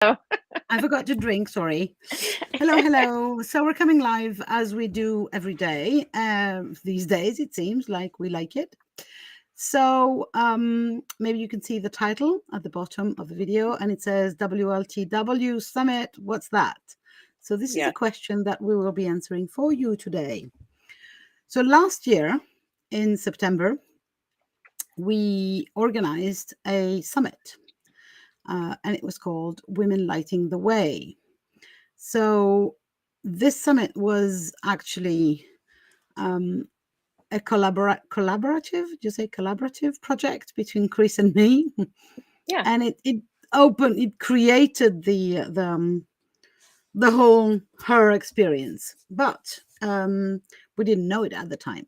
I forgot to drink, sorry. Hello. So we're coming live as we do every day. These days, it seems like we like it. So maybe you can see the title at the bottom of the video, and it says WLTW Summit. What's that? So this is a question that we will be answering for you today. So last year in September, we organized a summit, and it was called Women Lighting the Way. So this summit was actually a collaborative, do you say collaborative project between Chris and me? Yeah. And it created the whole her experience, but we didn't know it at the time.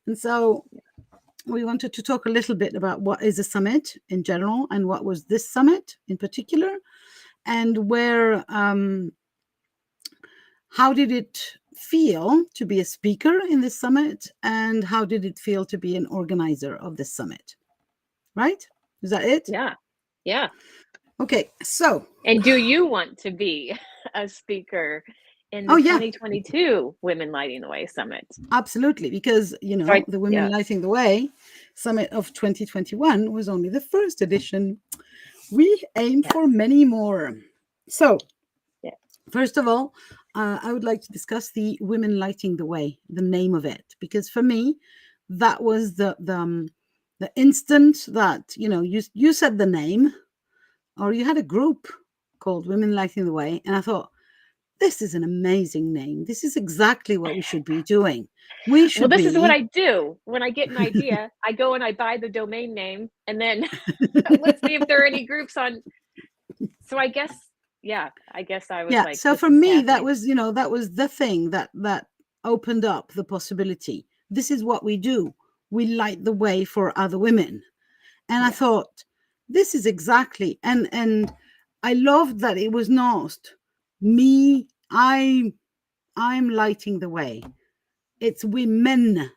And so we wanted to talk a little bit about what is a summit in general and what was this summit in particular, and where how did it feel to be a speaker in this summit, and how did it feel to be an organizer of this summit? Right? Is that it? Yeah. Okay, so. And do you want to be a speaker in the 2022 Women Lighting the Way Summit? Absolutely, because, the Women Lighting the Way Summit of 2021 was only the first edition. We aim for many more. So, first of all, I would like to discuss the Women Lighting the Way, the name of it, because for me, that was the instant that, you said the name, or you had a group called Women Lighting the Way, and I thought, this is an amazing name. This is exactly what we should be doing. This is what I do. When I get an idea, I go and I buy the domain name, and then let's see if there are any groups on. So I guess I was like. So for me, that was the thing that opened up the possibility. This is what we do. We light the way for other women. And I thought, this is exactly, and I loved that it was not me, I'm lighting the way. It's women,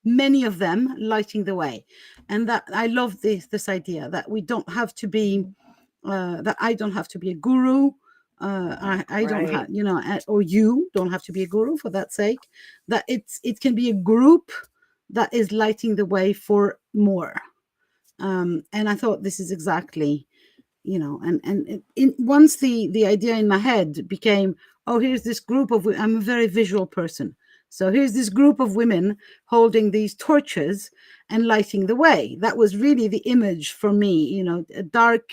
many of them lighting the way. And that I love this idea that we don't have to be, that I don't have to be a guru. I don't have, or you don't have to be a guru for that sake, that it can be a group that is lighting the way for more. And I thought this is exactly, once the idea in my head became, oh, here's this group of, I'm a very visual person. So here's this group of women holding these torches and lighting the way. That was really the image for me, a dark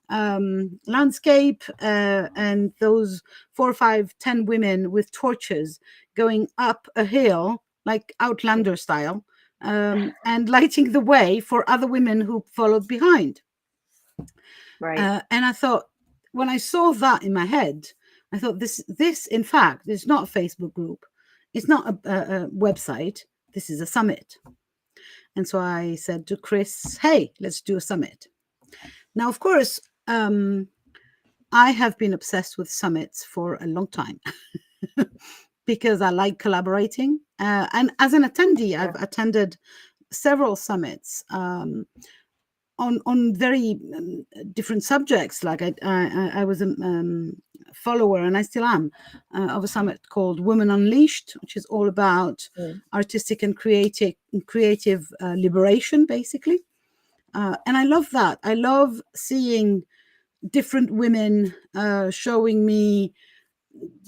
landscape, and those 4, 5, 10 women with torches going up a hill, like Outlander style, and lighting the way for other women who followed behind. Right. And I thought, when I saw that in my head, I thought, this in fact is not a Facebook group. It's not a website. This is a summit. And so I said to Chris, hey, let's do a summit. Now, of course, I have been obsessed with summits for a long time because I like collaborating. And as an attendee, I've attended several summits on very different subjects. Like I was a follower, and I still am, of a summit called Women Unleashed, which is all about artistic and creative liberation, basically. And I love that. I love seeing different women showing me,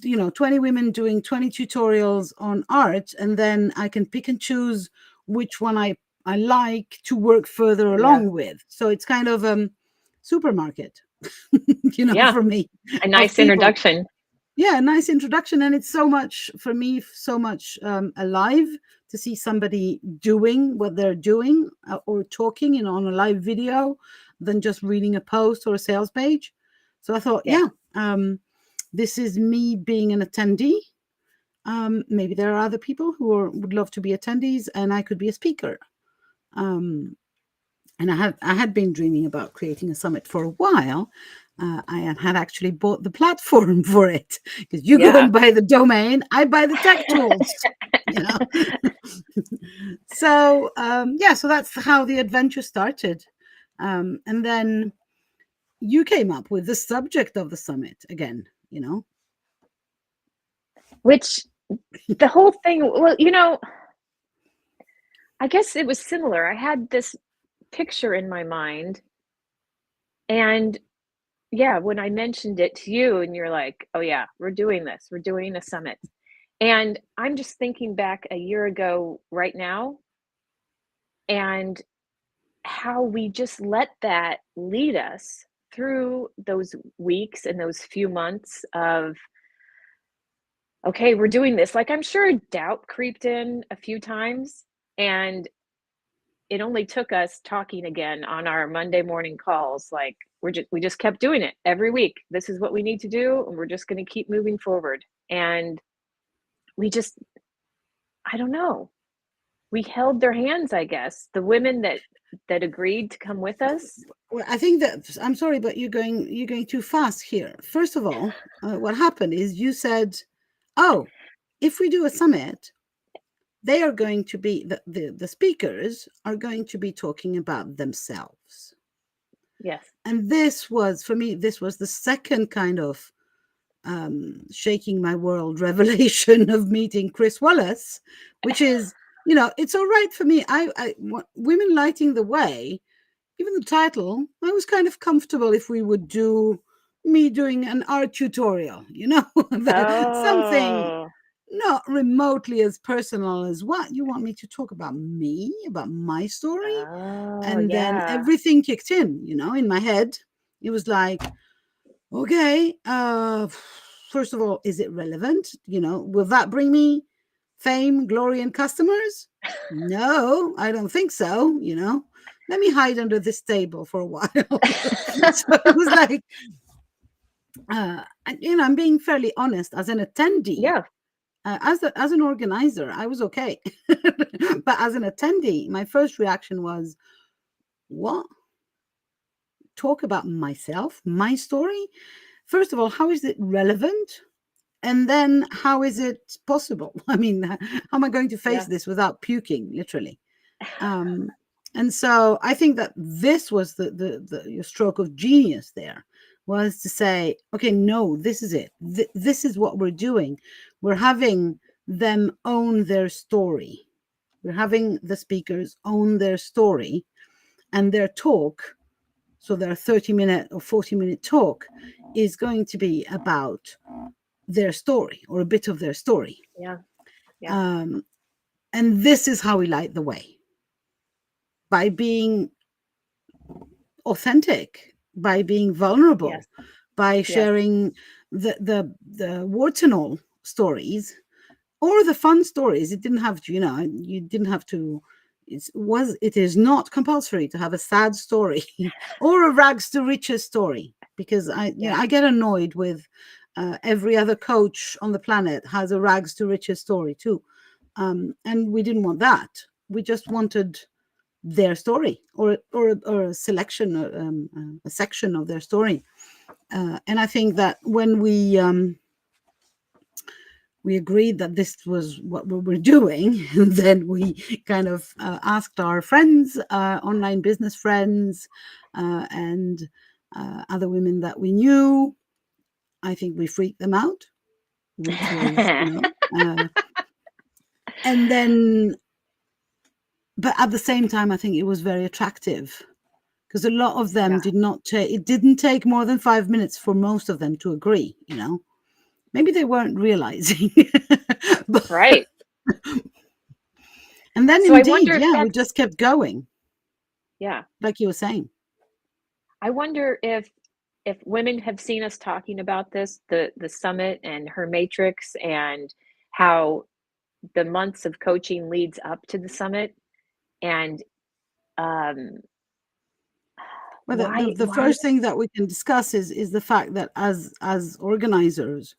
20 women doing 20 tutorials on art, and then I can pick and choose which one I like to work further along with. So it's kind of a supermarket, for me. A nice introduction. Yeah, a nice introduction. And it's so much, for me, so much alive to see somebody doing what they're doing, or talking, on a live video, than just reading a post or a sales page. So I thought, this is me being an attendee. Maybe there are other people who would love to be attendees, and I could be a speaker. And I had been dreaming about creating a summit for a while. I had actually bought the platform for it, because you go and buy the domain, I buy the tech tools. So so that's how the adventure started. And then you came up with the subject of the summit again, you know? Which the whole thing, well, I guess it was similar. I had this picture in my mind, and yeah, when I mentioned it to you and you're like, "Oh yeah, we're doing this. We're doing a summit." And I'm just thinking back a year ago right now and how we just let that lead us through those weeks and those few months of, okay, we're doing this. Like, I'm sure doubt creeped in a few times, and it only took us talking again on our Monday morning calls. Like, we just kept doing it every week. This is what we need to do, and we're just going to keep moving forward. And we just, I don't know, we held their hands, I guess. The women that agreed to come with us. Well, I think that I'm sorry, but you're going too fast here. First of all, what happened is you said, "Oh, if we do a summit, they are going to be the speakers are going to be talking about themselves." Yes. And this was for me. This was the second kind of shaking my world revelation of meeting Chris Wallace, which is, it's all right for me. Women lighting the way. Even the title, I was kind of comfortable if we would do me doing an art tutorial, something Oh. not remotely as personal as what you want me to talk about me, about my story. Oh, And then yeah. everything kicked in my head. It was like, okay, first of all, is it relevant? Will that bring me fame, glory, and customers? No, I don't think so. Let me hide under this table for a while. So it was like, I'm being fairly honest. As an attendee, Yeah. as an organizer, I was okay. But as an attendee, my first reaction was, what? Talk about myself, my story? First of all, how is it relevant? And then how is it possible? I mean, how am I going to face Yeah. this without puking, literally? Um, and so I think that this was the stroke of genius there, was to say, okay, no, this is it. This is what we're doing. We're having them own their story. We're having the speakers own their story and their talk. So their 30-minute or 40-minute talk is going to be about their story or a bit of their story. Yeah. Yeah. Um, and this is how we light the way, by being authentic, by being vulnerable, Yes. by Yes. sharing the warts and all stories, or the fun stories. It didn't have to, you didn't have to. It is not compulsory to have a sad story or a rags to riches story, because Yeah. I get annoyed with every other coach on the planet has a rags to riches story too, and we didn't want that. We just wanted their story, or a selection, a section of their story. And I think that when we agreed that this was what we were doing, and then we kind of asked our friends, online business friends, and other women that we knew. I think we freaked them out, which was, and then, but at the same time, I think it was very attractive, because a lot of them Yeah. did not take, it didn't take more than 5 minutes for most of them to agree. Maybe they weren't realizing. But, Right. and then So I indeed, wonder if yeah, we that's, just kept going, yeah. like you were saying. I wonder if women have seen us talking about this, the summit and her matrix, and how the months of coaching leads up to the summit, and um Well, the why first thing that we can discuss is the fact that as organizers,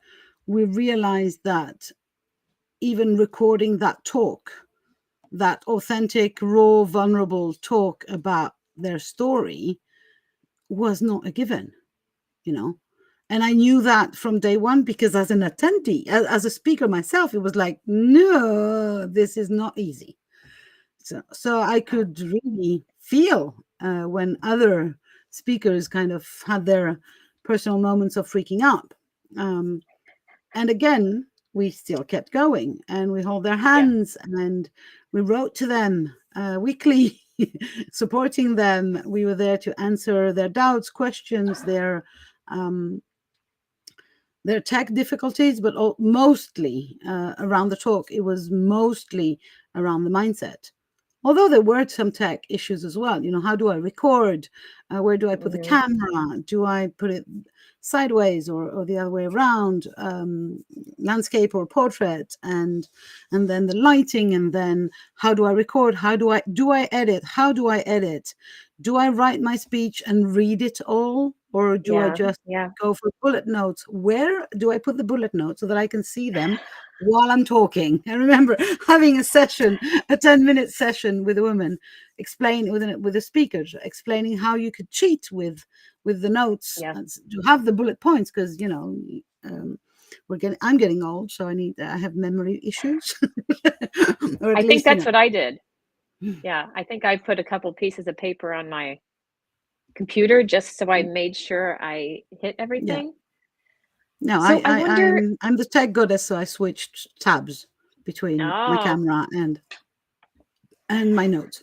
we realized that even recording that talk, that authentic, raw, vulnerable talk about their story, was not a given, you know. And I knew that from day one, because as an attendee, as a speaker myself, it was like, no, this is not easy. So I could really feel when other speakers kind of had their personal moments of freaking out. Um, and again, we still kept going, and we hold their Yeah. hands, and we wrote to them weekly, supporting them. We were there to answer their doubts, questions, um, their tech difficulties, but mostly around the talk. It was mostly around the mindset. Although there were some tech issues as well. How do I record? Where do I put the Hmm. camera? Do I put it sideways or the other way around? Landscape or portrait, and then the lighting, and then how do I record? How do I edit? How do I edit? Do I write my speech and read it all, or do I Yeah. just Yeah. go for bullet notes? Where do I put the bullet notes so that I can see them while I'm talking? I remember having a 10-minute session with a woman, explain with a speaker, explaining how you could cheat with the notes Yeah. to have the bullet points, because um, I'm getting old, so I have memory issues, or at I think least that's what I did. Yeah. I think I put a couple pieces of paper on my computer just so I made sure I hit yeah. everything. No, So I wonder, I'm the tech goddess, so I switched tabs between my oh, camera and my notes.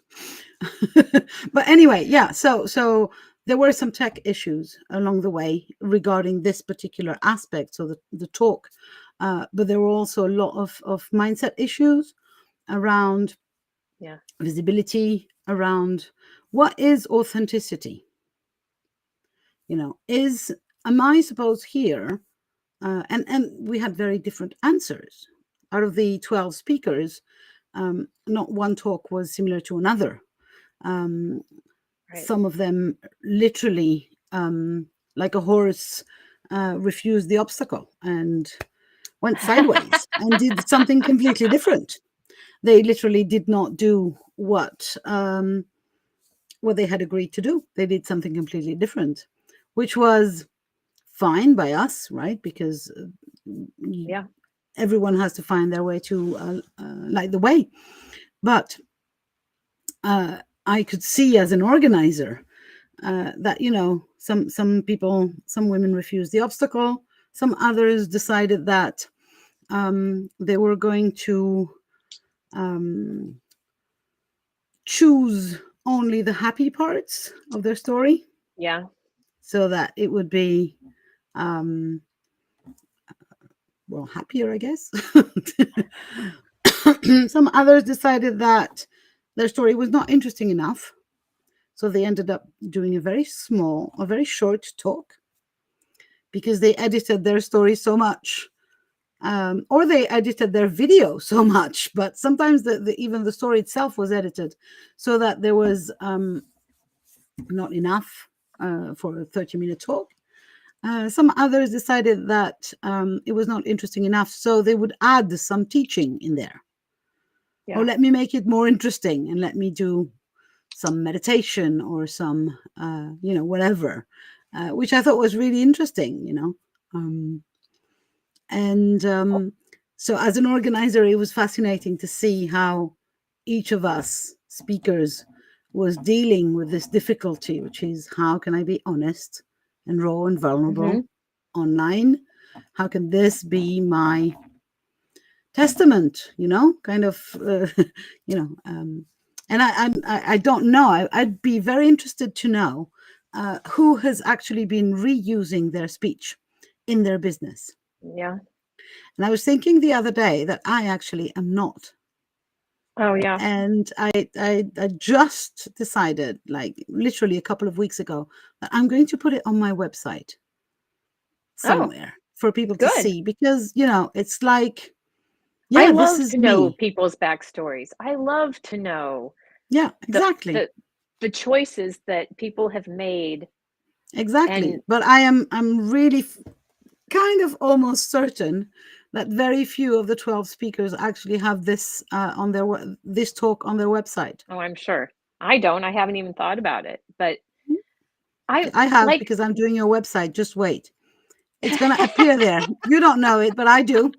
But anyway, yeah. So there were some tech issues along the way regarding this particular aspect, so the talk. But there were also a lot of mindset issues around yeah. visibility, around what is authenticity. Is am I supposed here? And we had very different answers. Out of the 12 speakers, not one talk was similar to another. Um, Right. some of them literally, like a horse, refused the obstacle and went sideways and did something completely different. They literally did not do what they had agreed to do. They did something completely different, which was fine by us, right? Because Yeah. everyone has to find their way to light the way. But I could see as an organizer that some people, some women refused the obstacle. Some others decided that they were going to um, choose only the happy parts of their story, Yeah. so that it would be um, well, happier, I guess. Some others decided that their story was not interesting enough, so they ended up doing a very short talk, because they edited their story so much, or they edited their video so much. But sometimes even the story itself was edited, so that there was not enough for a 30-minute talk. Some others decided that it was not interesting enough, so they would add some teaching in there. Or Yeah. let me make it more interesting and let me do some meditation or some, whatever, which I thought was really interesting. Um, and so, as an organizer, it was fascinating to see how each of us speakers was dealing with this difficulty, which is, how can I be honest and raw and Hmm. vulnerable online? How can this be my testament? Kind of, you know. And I don't know. I'd be very interested to know who has actually been reusing their speech in their business. Yeah. And I was thinking the other day that I actually am not. Oh, yeah. And I just decided, like literally a couple of weeks ago, that I'm going to put it on my website Oh, somewhere for people to good. see, because it's like, I yeah, this love is to know me. people's backstories. I love to know Yeah, the exactly. the the choices that people have made. And Exactly. But I'm really kind of almost certain that very few of the 12 speakers actually have this this talk on their website. oh, I'm sure. I don't. I haven't even thought about it. But I I have, like because I'm doing your website. Just wait. It's going to appear there. You don't know it, but I do.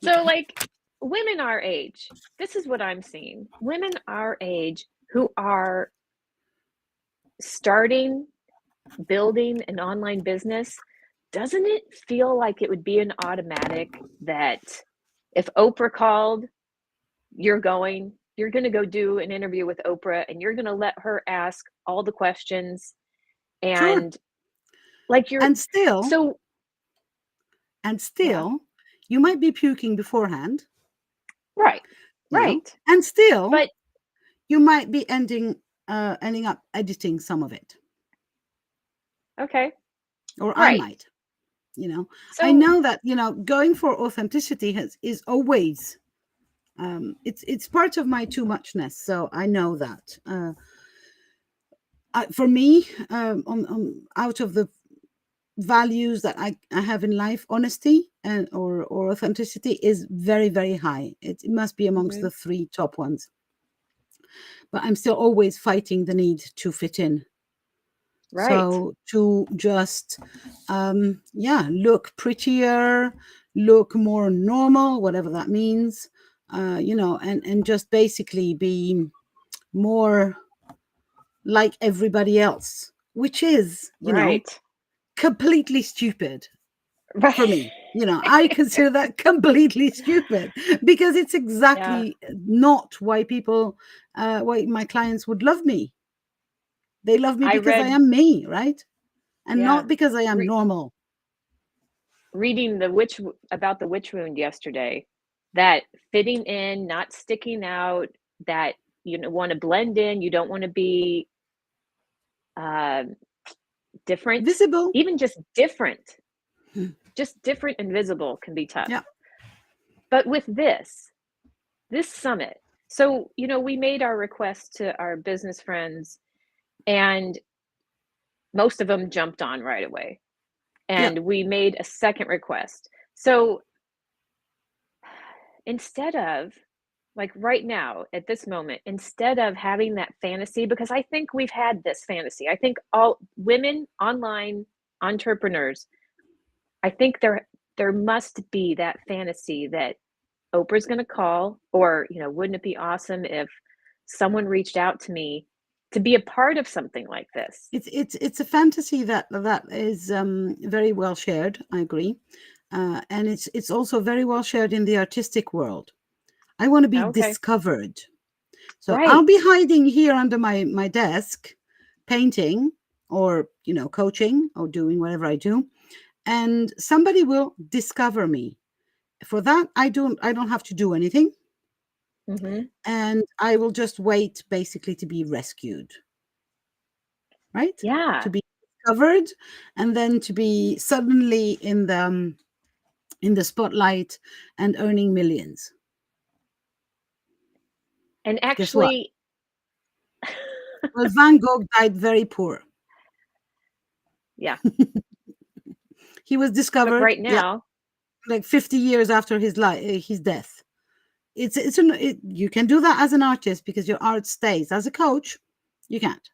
so like women our age. This is what I'm seeing. Women our age who are starting, building an online business, doesn't it feel like it would be an automatic that if Oprah called, you're going to go do an interview with Oprah and you're going to let her ask all the questions, Sure. and like you're And still, so and yeah, still, you might be puking beforehand, right, you know, right. and still But you might be ending up editing some of it, okay, or I right. might, you know. I So know that, going for authenticity is always, it's part of my too muchness, so I know that. For me, out of the values that I have in life, honesty and or authenticity is very, very high. It must be amongst the mhm, three top ones. But I'm still always fighting the need to fit in. right, So to just, yeah, look prettier, look more normal, whatever that means, and just basically be more like everybody else, which is, right, completely stupid for right. me. I consider that completely stupid because it's Yeah, exactly not why my clients would love me. They love me I because I read, am me, right? And yeah, not because I am re- normal. reading about the witch wound yesterday, that fitting in, not sticking out, that want to blend in, you don't want to be um, different, Visible. even Hmm. just different and visible can be tough. Yeah. But with this summit, so we made our request to our business friends, and most of them jumped on right away. Yeah. And we made a second request. So instead of, like, right now at this moment, instead of having that fantasy, because I think we've had this fantasy, I think all women online entrepreneurs, I think there must be that fantasy that Oprah's going to call, or wouldn't it be awesome if someone reached out to me to be a part of something like this. It's a fantasy that is, very well shared. I agree. And it's also very well shared in the artistic world. I want to be Okay. discovered. So I'll Right. be hiding here under my desk, painting or, coaching or doing whatever I do, and somebody will discover me. For that, I don't have to do anything, Mhm. and I will just wait basically to be rescued, right? To Yeah. be discovered, and then to be suddenly in the spotlight and earning millions. And Guess what? actually Well, Van Gogh died very poor. yeah, He was but discovered, right yeah, now, like 50 years after his death. You can do that as an artist because your art stays. As a coach, you can't.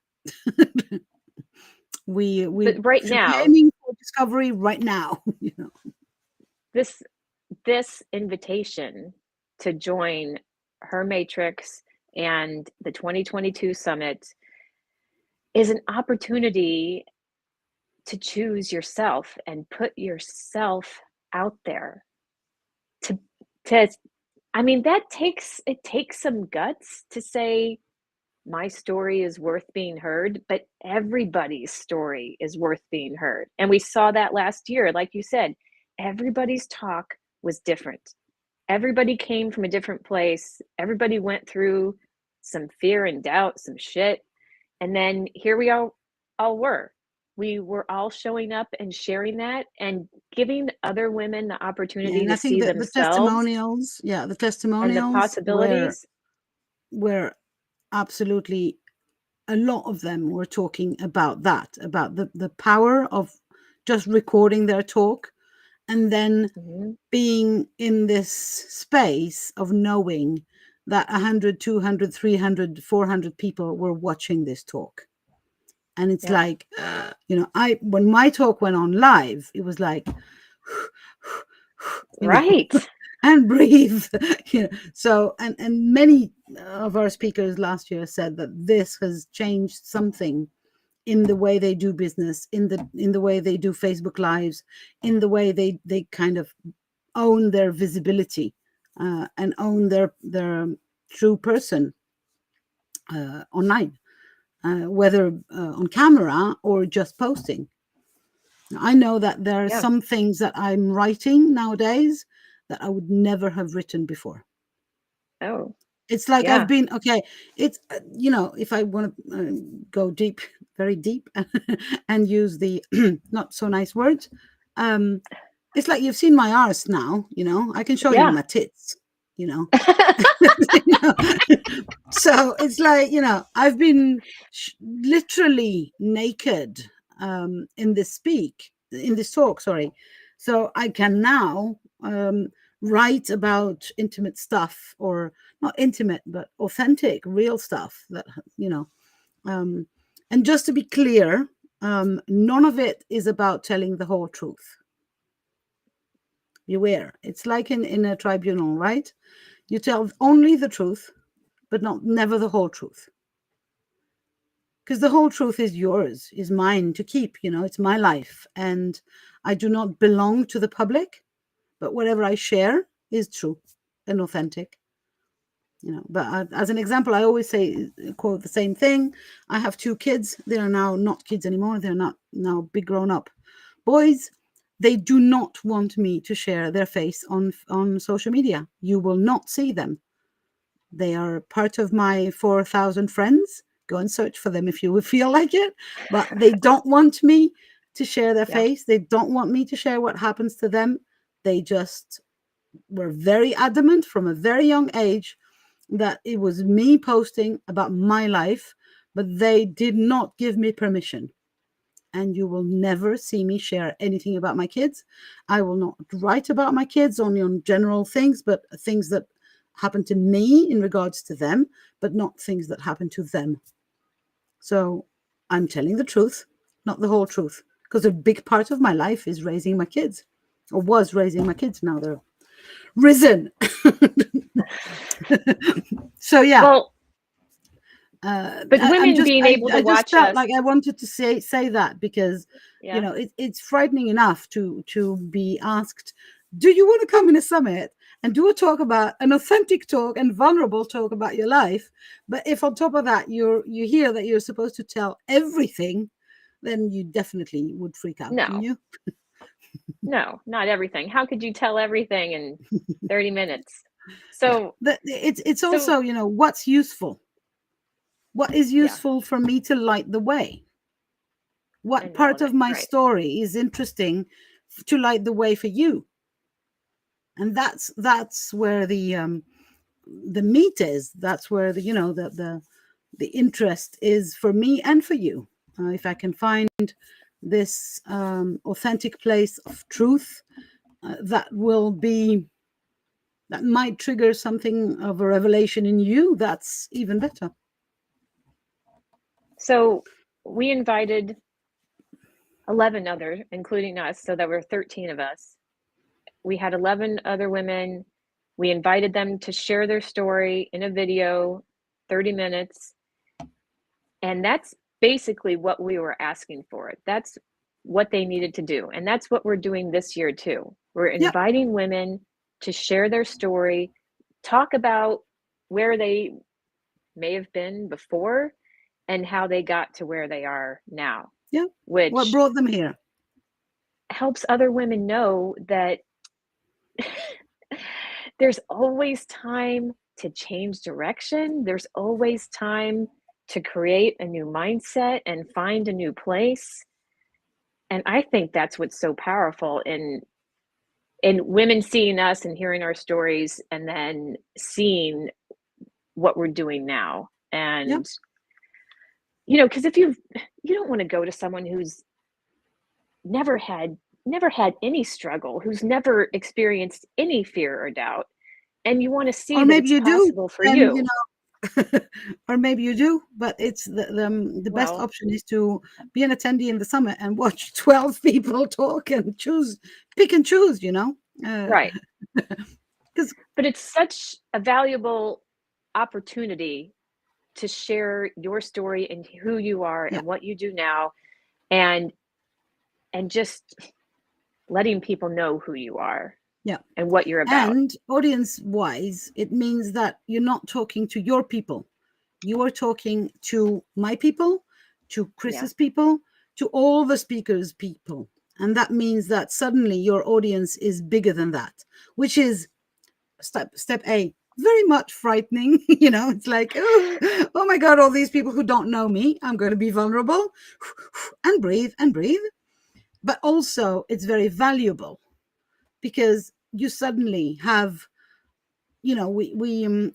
We but right should be now, aiming for discovery right now. this this invitation to join her matrix and the 2022 summit is an opportunity to choose yourself and put yourself out there, to to I mean, it takes some guts to say my story is worth being heard, but everybody's story is worth being heard. And we saw that last year. Like you said, everybody's talk was different. Everybody came from a different place. Everybody went through some fear and doubt, some shit. And then here we all were. We were all showing up and sharing that and giving other women the Yeah, opportunity and to I think see that the themselves testimonials, yeah, the and the testimonials were possibilities. were absolutely, a lot of them were talking about that, about the power of just recording their talk and then Mhm. being in this space of knowing that 100, 200, 300, 400 people were watching this talk. And it's Yeah. like, I when my talk went on live, it was like, you know, Right. and breathe. So, and many of our speakers last year said that this has changed something in the way they do business, in the way they do Facebook lives, in the way they kind of own their visibility, and own their true person online, whether on camera or just posting. I know that there are Yeah. some things that I'm writing nowadays that I would never have written before. Oh, It's like I've yeah. been okay. It's if I want to go deep, very deep, and use the not so nice words, um, it's like you've seen my arse now. I can show you Yeah. my tits. You know, You know? So it's like I've been literally naked in this talk. Sorry, so I can now write about intimate stuff, or not intimate but authentic, real stuff that you know. Um, and just to be clear, none of it is about telling the whole truth. Beware, it's like in a tribunal, right? You tell only the truth, but not never the whole truth, because the whole truth is yours, is mine to keep. It's my life, and I do not belong to the public, but whatever I share is true and authentic. But as an example, I always say, quote the same thing. I have two kids. They are now not kids anymore. They're not now big grown up boys. They do not want me to share their face on social media. You will not see them. They are part of my 4,000 friends. Go and search for them if you would feel like it. But they don't want me to share their Yeah. face. They don't want me to share what happens to them. They just were very adamant from a very young age that it was me posting about my life, but they did not give me permission. And you will never see me share anything about my kids. I will not write about my kids, only on general things, but things that happen to me in regards to them, but not things that happen to them. So I'm telling the truth, not the whole truth, because a big part of my life is raising my kids, or was raising my kids. Now they're risen. So yeah. Well, but I'm women just being able to I just watch felt us. like I wanted to say that, because Yeah. it's frightening enough to be asked, do you want to come in a summit and do a talk about an authentic talk and vulnerable talk about your life? But if on top of that you hear that you're supposed to tell everything, then you definitely would freak out, wouldn't No, you? no, not everything. How could you tell everything in 30 minutes? So, But it's so also, what's useful. What is yeah, useful for me to light the way? What and part of relevant, my right? story is interesting to light the way for you? And that's where the meat is. That's where the interest is for me and for you. If I can find this authentic place of truth, that might trigger something of a revelation in you, that's even better. So we invited 11 others, including us, so there were 13 of us. We had 11 other women. We invited them to share their story in a video, 30 minutes. And that's basically what we were asking for. That's what they needed to do. And that's what we're doing this year too. We're Yep. inviting women to share their story, talk about where they may have been before and how they got to where they are now, Yep. What which brought them here? helps other women know that there's always time to change direction. There's always time to create a new mindset and find a new place. And I think that's what's so powerful in women seeing us and hearing our stories and then seeing what we're doing now. Yep. And because if you don't want to go to someone who's never had never had any struggle, who's never experienced any fear or doubt, and you want to see Or that maybe it's you do, possible for and you. or maybe you do, but it's the best Well, option is to be an attendee in the summit and watch 12 people talk and pick and choose, right. because But it's such a valuable opportunity to share your story and who you are Yeah. and what you do now, and just letting people know who you are Yeah. and what you're about. And audience wise, it means that you're not talking to your people. You are talking to my people, to Yeah, Chris's people, to all the speakers' people. And that means that suddenly your audience is bigger than that, which is step A, very much frightening. It's like, oh my God, all these people who don't know me, I'm going to be vulnerable and breathe and breathe. But also, it's very valuable because you suddenly have, I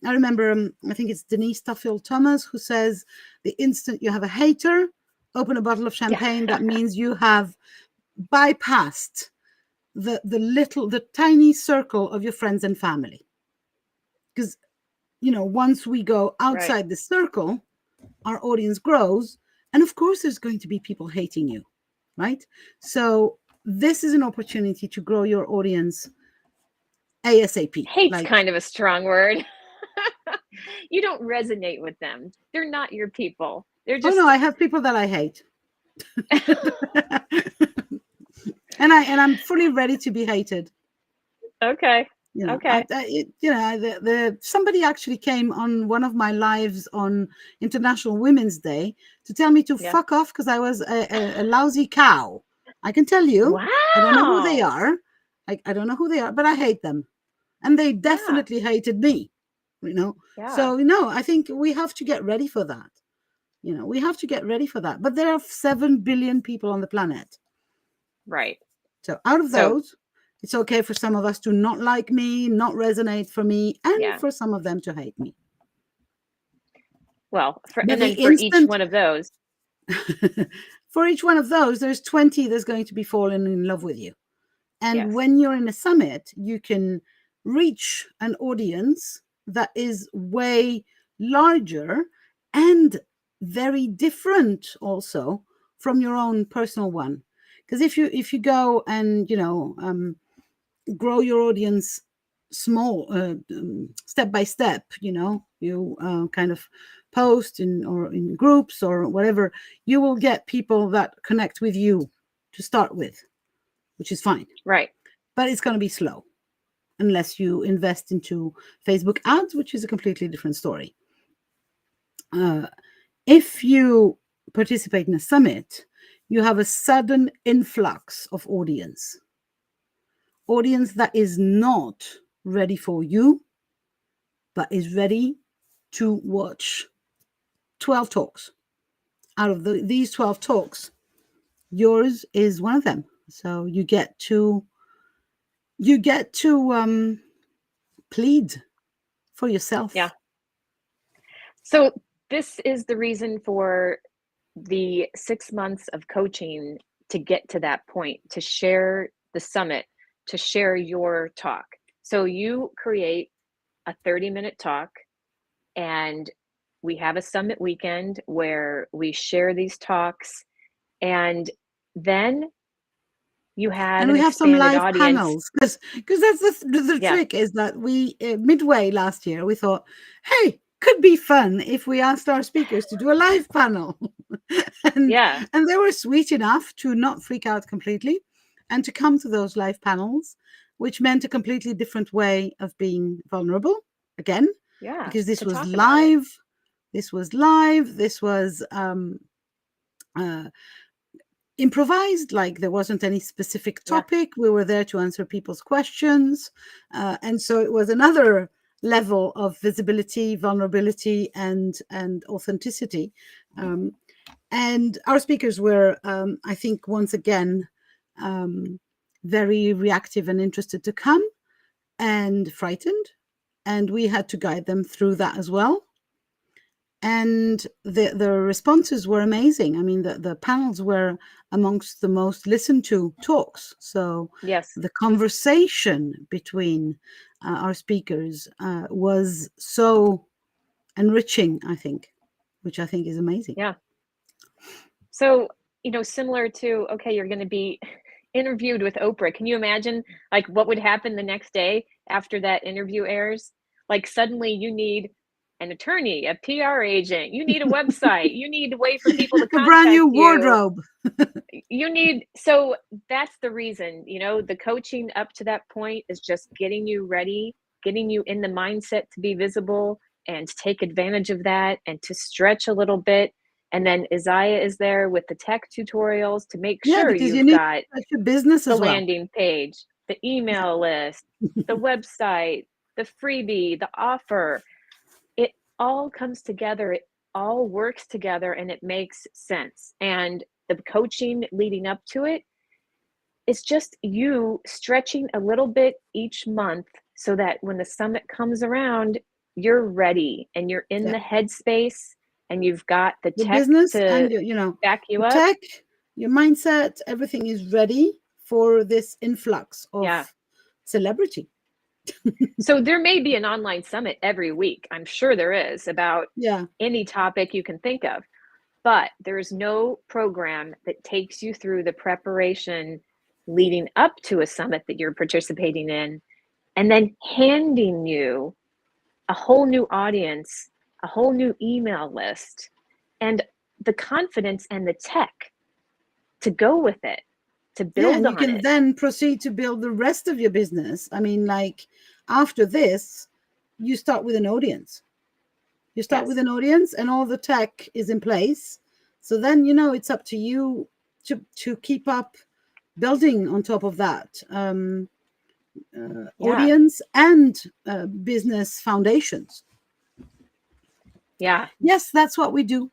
remember, I think it's Denise Duffield Thomas who says, the instant you have a hater, open a bottle of yeah, champagne. That means you have bypassed the tiny circle of your friends and family. Because, once we go right, outside the circle, our audience grows. And of course, there's going to be people hating you, right? So this is an opportunity to grow your audience ASAP. hate's Like, kind of a strong word. You don't resonate with them. They're not your people. They're oh no, just I have people that I hate. and I'm fully ready to be hated. okay. I Okay. somebody actually came on one of my lives on International Women's Day to tell me to Yeah. fuck off because I was a lousy cow. I can tell you, I don't know who they Wow. are. I don't know who they are, but I hate them, and they Yeah. definitely hated me. Yeah. So I think we have to get ready for that. We have to get ready for that. But there are 7 billion people on the planet. Right. So out of So, those, it's okay for some of us to not like me, not resonate for me, and yeah. for some of them to hate me. Well, But and the then for each instant, one of those, for each one of those, there's 20 that's going to be falling in love with you. And yes. when you're in a summit, you can reach an audience that is way larger and very different also from your own personal one. Because if you go and grow your audience small, step by step, you kind of post in groups or whatever, you will get people that connect with you to start with, which is fine, Right. but it's going to be slow unless you invest into Facebook ads, which is a completely different story. If you participate in a summit, you have a sudden influx of audience that is not ready for you, but is ready to watch 12 talks. Out of these 12 talks, yours is one of them. So you get to plead for Yeah. yourself. So this is the reason for the 6 months of coaching to get to that point, to share the summit, to share your talk. So you create a 30-minute talk, and we have a summit weekend where we share these talks, and then you have And an we have some expanded live audience. panels because that's the Yeah. trick is that we midway last year we thought, hey, could be fun if we asked our speakers to do a live panel. and Yeah. and they were sweet enough to not freak out completely and to come to those live panels, which meant a completely different way of being vulnerable again, Yeah. because To this was talk about it. live. This was uh, improvised, like there wasn't any specific Yeah. topic. We were there to answer people's questions, and so it was another level of visibility, vulnerability, and authenticity. um, and our speakers were, I think, once again, um, very reactive and interested to come, and frightened, and we had to guide them through that as well. And the responses were amazing. I mean, the panels were amongst the most listened to talks. So Yes. the conversation between our speakers was so enriching, I think, which I think is amazing. Yeah. So, similar to, okay, you're going to be interviewed with Oprah. Can you imagine what would happen the next day after that interview airs? Like suddenly you need an attorney, a PR agent, you need a website, you need a way for people to A brand contact new you. wardrobe. So that's the reason, the coaching up to that point is just getting you ready, getting you in the mindset to be visible and to take advantage of that and to stretch a little bit. And then Isaiah is there with the tech tutorials to make Yeah, sure because you you've need got to your business the as well. landing page, the email list, the website, the freebie, the offer. It all comes together. It all works together and it makes sense. And the coaching leading up to it is just you stretching a little bit each month so that when the summit comes around, you're ready and you're in Yeah. the headspace and you've got the Your tech business to and your back you your up. tech, your mindset, everything is ready for this influx Yeah. of celebrity. So there may be an online summit every week. I'm sure there is about Yeah. any topic you can think of, but there's no program that takes you through the preparation leading up to a summit that you're participating in and then handing you a whole new audience, a whole new email list, and the confidence and the tech to go with it, to Yeah, build and you on can it. then proceed to build the rest of your business. I mean, like after this, you start with an audience. You start with Yes. an audience and all the tech is in place. So then, it's up to you to keep up building on top of that Yeah. audience and business foundations. Yeah. Yes, that's what we do.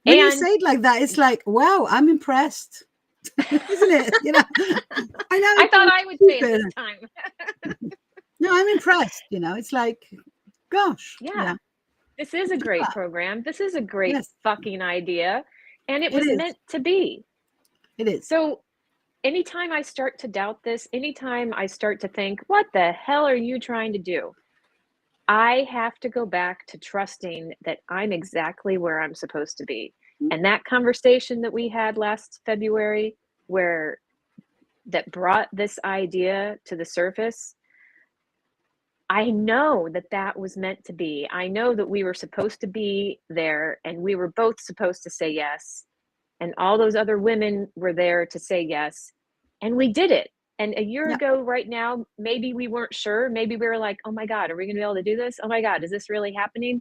When you And say it like that, it's like, wow, I'm impressed. Isn't it? I know I it thought sounds I would say it stupid. this time. No, I'm impressed. It's like, gosh, Yeah. yeah, This is a look at great that. program. This is a great Yes, fucking idea. And it it was is. meant to be. It is. So anytime I start to doubt this, anytime I start to think, what the hell are you trying to do? I have to go back to trusting that I'm exactly where I'm supposed to be. And that conversation that we had last February, where that brought this idea to the surface, I know that that was meant to be. I know that we were supposed to be there and we were both supposed to say yes. And all those other women were there to say yes. And we did it. And a year Yeah, ago, right now, maybe we weren't sure. Maybe we were like, oh my God, are we going to be able to do this? Oh my God, is this really happening?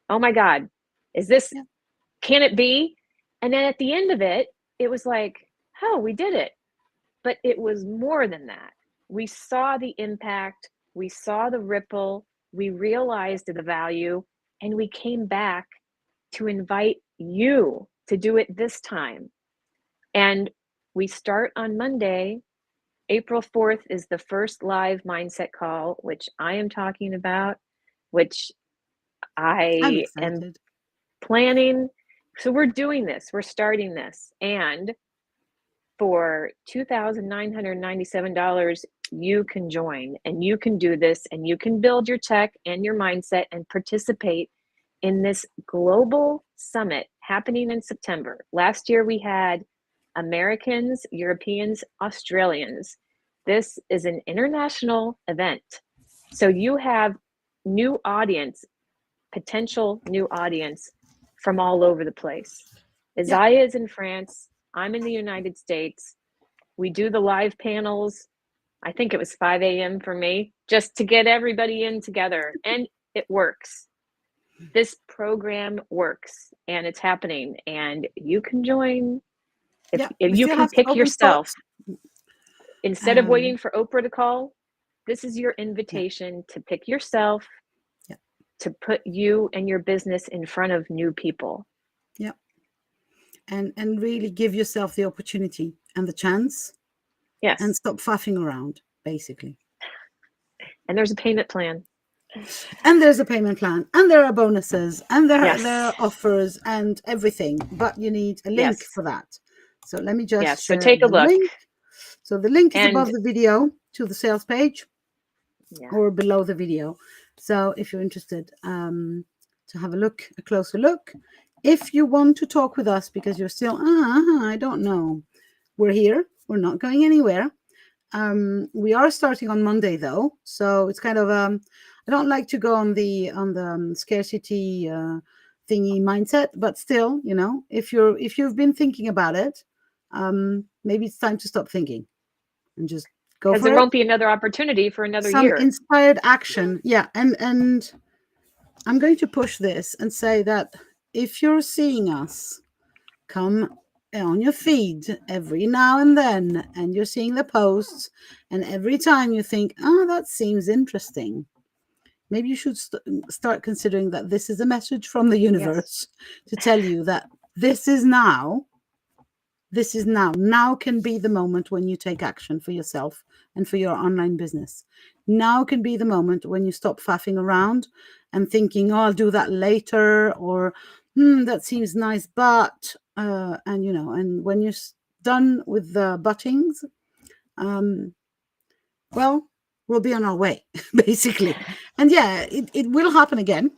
Oh my God, is this, yeah, can it be? And then at the end of it, it was like, oh, we did it. But it was more than that. We saw the impact, we saw the ripple, we realized the value, and we came back to invite you to do it this time. And we start on Monday. April 4th is the first live mindset call, which I am talking about, which I'm I am excited. planning. So we're doing this, we're starting this. And for $2,997, you can join and you can do this and you can build your tech and your mindset and participate in this global summit happening in September. Last year we had Americans, Europeans, Australians. This is an international event. So you have new audience, potential new audience from all over the place. Yeah, Isaiah is in France. I'm in the United States. We do the live panels. I think it was 5 a.m. for me, just to get everybody in together. And it works. This program works and it's happening. And you can join if yeah. We you still can have some pick open yourself. spots. Instead of Um, waiting for Oprah to call, this is your yeah, invitation to pick yourself, yeah, to put you and your business in front of new people. yeah. And really give yourself the opportunity and the chance and Yes. stop faffing around, basically. And there's a payment plan. And there's a payment plan, and there are bonuses, and there Yes. are offers and everything, but you need a link Yes. for that. So let me just Yes. So share take a the look. link. So the link is above And the video to the sales page yeah. or below the video. So if you're interested to have a closer look, if you want to talk with us because you're still, I don't know, we're here, we're not going anywhere. We are starting on Monday though, so it's kind of I don't like to go on the scarcity thingy mindset, but still, if you've been thinking about it, maybe it's time to stop thinking and just go Because for there it. won't be another opportunity for another Some year. inspired action, yeah, and I'm going to push this and say that if you're seeing us come on your feed every now and then, and you're seeing the posts, and every time you think, oh, that seems interesting, maybe you should start considering that this is a message from the Yes. universe to tell you that this is now. This is now. Now can be the moment when you take action for yourself and for your online business. Now can be the moment when you stop faffing around and thinking, oh, I'll do that later, or that seems nice, but and when you're done with the buttings, well, we'll be on our way, basically. And yeah, it will happen again.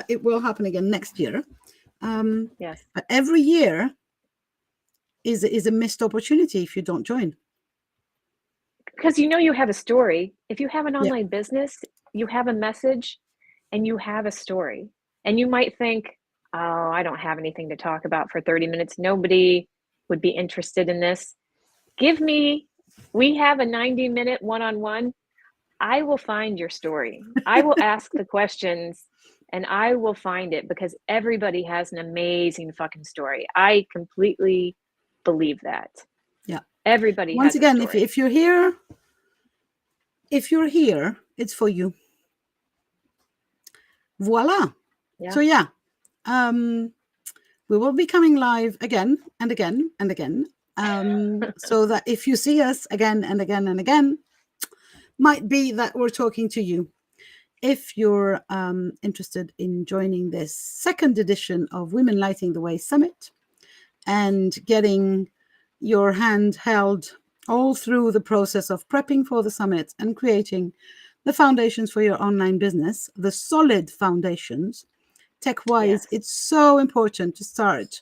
It will happen again next year. Yes. But every year is a missed opportunity if you don't join. Because you have a story. If you have an Yeah. online business, you have a message and you have a story. And you might think, oh, I don't have anything to talk about for 30 minutes. Nobody would be interested in this. We have a 90-minute one-on-one. I will find your story. I will ask the questions and I will find it because everybody has an amazing fucking story. I completely believe that. Yeah. Everybody Once has a again, story. if you're here, it's for you. Voila. Yeah. So yeah, we will be coming live again and again and again. So that if you see us again and again and again, might be that we're talking to you. If you're interested in joining this second edition of Women Lighting the Way Summit and getting your hand held all through the process of prepping for the summit and creating the foundations for your online business, the solid foundations, tech-wise, Yes. it's so important to start,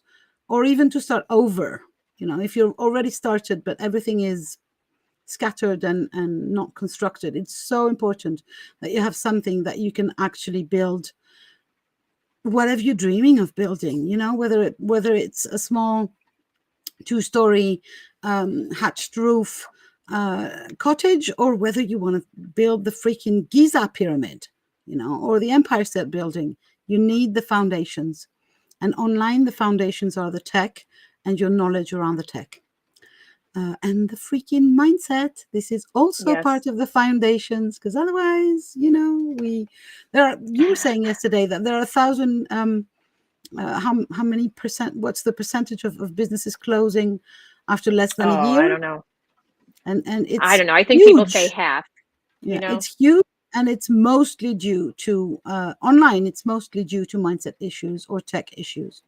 or even to start over. If you're already started, but everything is scattered and not constructed, it's so important that you have something that you can actually build whatever you're dreaming of building, whether it's a small 2-story hatched roof cottage, or whether you want to build the freaking Giza pyramid, or the Empire State Building. You need the foundations, and online the foundations are the tech and your knowledge around the tech. And the freaking mindset. This is also Yes. part of the foundations, because otherwise, you were saying yesterday that there are 1,000. How many percent? What's the percentage of businesses closing after less than a Oh, I year? don't know. And I it's don't know. I think people say huge. half, Yeah, it's huge, and it's mostly due to online. It's mostly due to mindset issues or tech issues.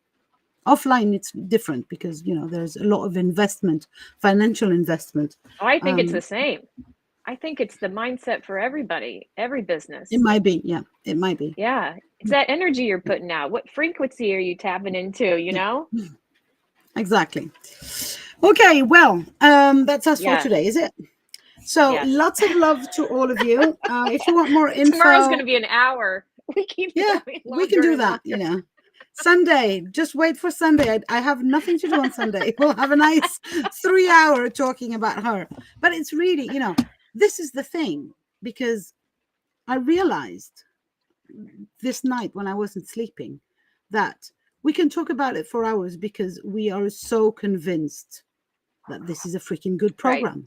Offline, it's different because there's a lot of investment, financial investment. Oh, I think it's the same. I think it's the mindset for everybody, every It business. might be, yeah, it might be. Yeah. It's that energy you're putting out. What frequency are you tapping into, Yeah, exactly. Okay, well, that's us for Yeah. today, is it? So Yes. lots of love to all of you. If you want more Tomorrow's going info, to be an hour. We keep yeah, going we can longer do and that. longer. Sunday, just wait for Sunday. I have nothing to do on Sunday. We'll have a nice 3-hour talking about her. But it's really, this is the thing, because I realized this night when I wasn't sleeping that we can talk about it for hours because we are so convinced that this is a freaking good Right. program.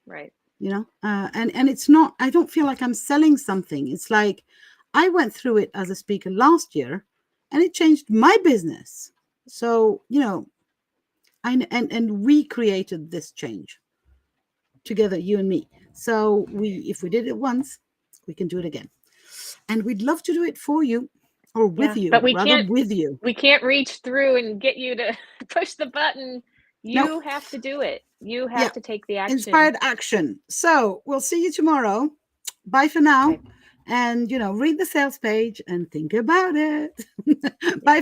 Right. And it's not, I don't feel like I'm selling something. It's like I went through it as a speaker last year and it changed my business. So, and we created this change together, you and me. So if we did it once, we can do it again. And we'd love to do it for you, or with Yeah. you, But rather with you. we can't reach through and get you to push the button. No, You have to do it. You yeah, have to take the action. inspired action. So we'll see you tomorrow. Bye for now. Okay. And, read the sales page and think about it. Yeah. Bye.